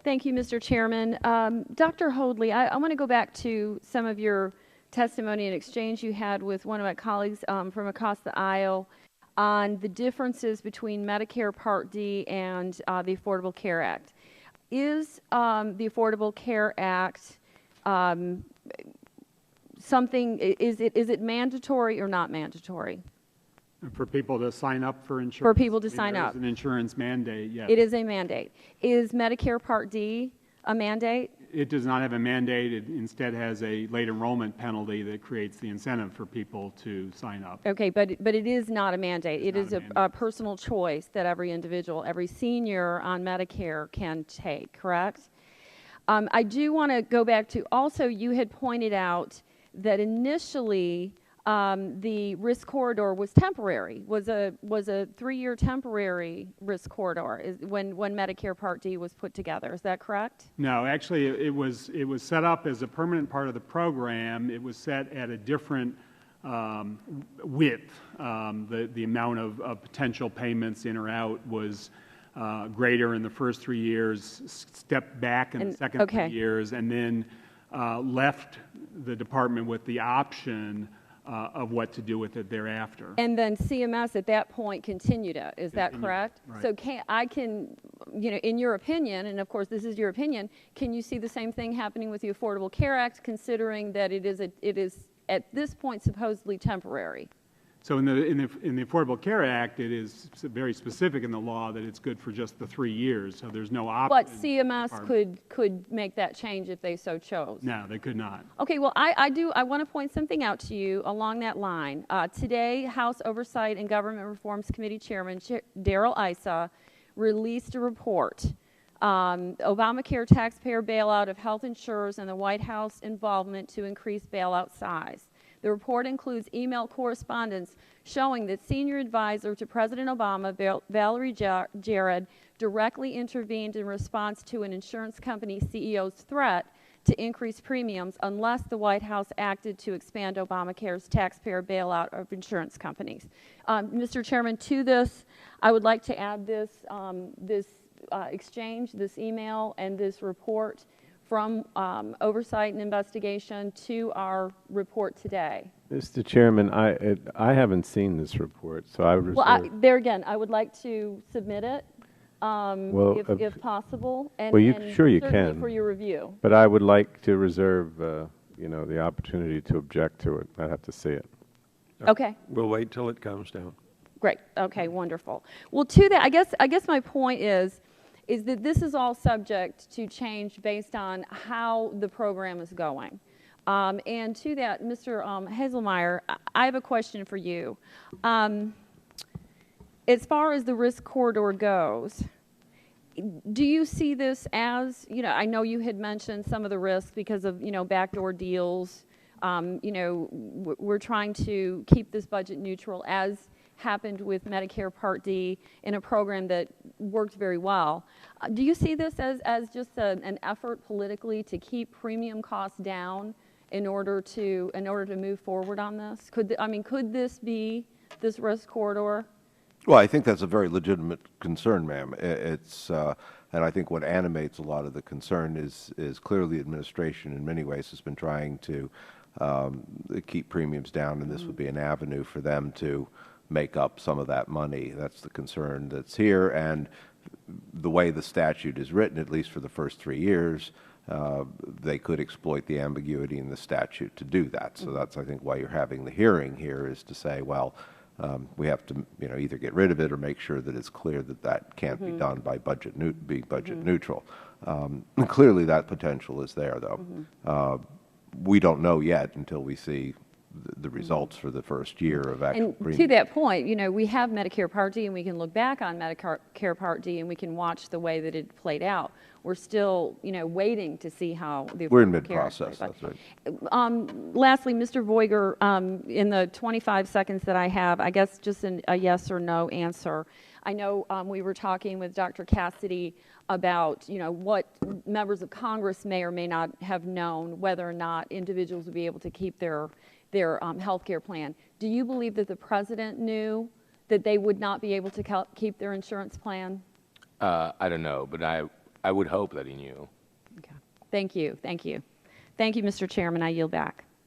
Thank you, Mr. Chairman. Dr. Hoadley, I want to go back to some of your testimony and exchange you had with one of my colleagues from across the aisle on the differences between Medicare Part D and the Affordable Care Act. Is the Affordable Care Act something, is it mandatory or not mandatory? For people to sign up for insurance? For people to sign up. There is an insurance mandate, yes. It is a mandate. Is Medicare Part D a mandate? It does not have a mandate. It instead has a late enrollment penalty that creates the incentive for people to sign up. Okay, but it is not a mandate. It is a a personal choice that every individual, every senior on Medicare can take, correct? I do want to go back to, also you had pointed out that initially the risk corridor was temporary, was a 3-year temporary risk corridor when Medicare Part D was put together. Is that correct? No, actually it was set up as a permanent part of the program. It was set at a different width. The amount of potential payments in or out was greater in the first 3 years, stepped back in the second 3 years, and then left the department with the option of what to do with it thereafter. And then CMS at that point continued it. Is that correct? Right. So in your opinion, and of course this is your opinion, can you see the same thing happening with the Affordable Care Act, considering that it is at this point supposedly temporary? So in the Affordable Care Act, it is very specific in the law that it's good for just the 3 years. So there's no option. But CMS could make that change if they so chose. No, they could not. Okay, well, I want to point something out to you along that line. Today, House Oversight and Government Reforms Committee Chairman Darrell Issa released a report, Obamacare taxpayer bailout of health insurers and the White House involvement to increase bailout size. The report includes email correspondence showing that senior advisor to President Obama, Valerie Jarrett, directly intervened in response to an insurance company CEO's threat to increase premiums unless the White House acted to expand Obamacare's taxpayer bailout of insurance companies. Mr. Chairman, to this, I would like to add this exchange, this email, and this report from Oversight and Investigation to our report today. Mr. Chairman, I haven't seen this report, so I would reserve. Well, there again, I would like to submit it if possible, and sure you certainly can for your review. But I would like to reserve, the opportunity to object to it. I'd have to see it. Okay. We'll wait till it comes down. Great. Okay. Wonderful. Well, to that, I guess my point is that this is all subject to change based on how the program is going. And to that, Mr. Hazelmeyer, I have a question for you. As far as the risk corridor goes, do you see this as, I know you had mentioned some of the risks because of, backdoor deals. We're trying to keep this budget neutral, as happened with Medicare Part D in a program that worked very well. Do you see this as just an effort politically to keep premium costs down in order to move forward on this? Could this be this risk corridor? Well, I think that's a very legitimate concern, ma'am. And I think what animates a lot of the concern is clearly administration in many ways has been trying to keep premiums down, and this would be an avenue for them to make up some of that money. That's the concern that's here. And the way the statute is written, at least for the first 3 years, they could exploit the ambiguity in the statute to do that. So that's, I think, why you're having the hearing here, is to say, well, we have to, either get rid of it or make sure that it's clear that that can't be done by being budget neutral. And clearly, that potential is there, though. We don't know yet until we see the results for the first year of actual premium. And to that point, we have Medicare Part D, and we can look back on Medicare Part D, and we can watch the way that it played out. We're still, waiting to see how the We're in mid-process, that's right. Lastly, Mr. Voiger, in the 25 seconds that I have, I guess just a yes or no answer. I know we were talking with Dr. Cassidy about, what members of Congress may or may not have known, whether or not individuals would be able to keep their health care plan. Do you believe that the president knew that they would not be able to keep their insurance plan? I don't know, but I would hope that he knew. Okay. Thank you. Thank you. Thank you, Mr. Chairman. I yield back.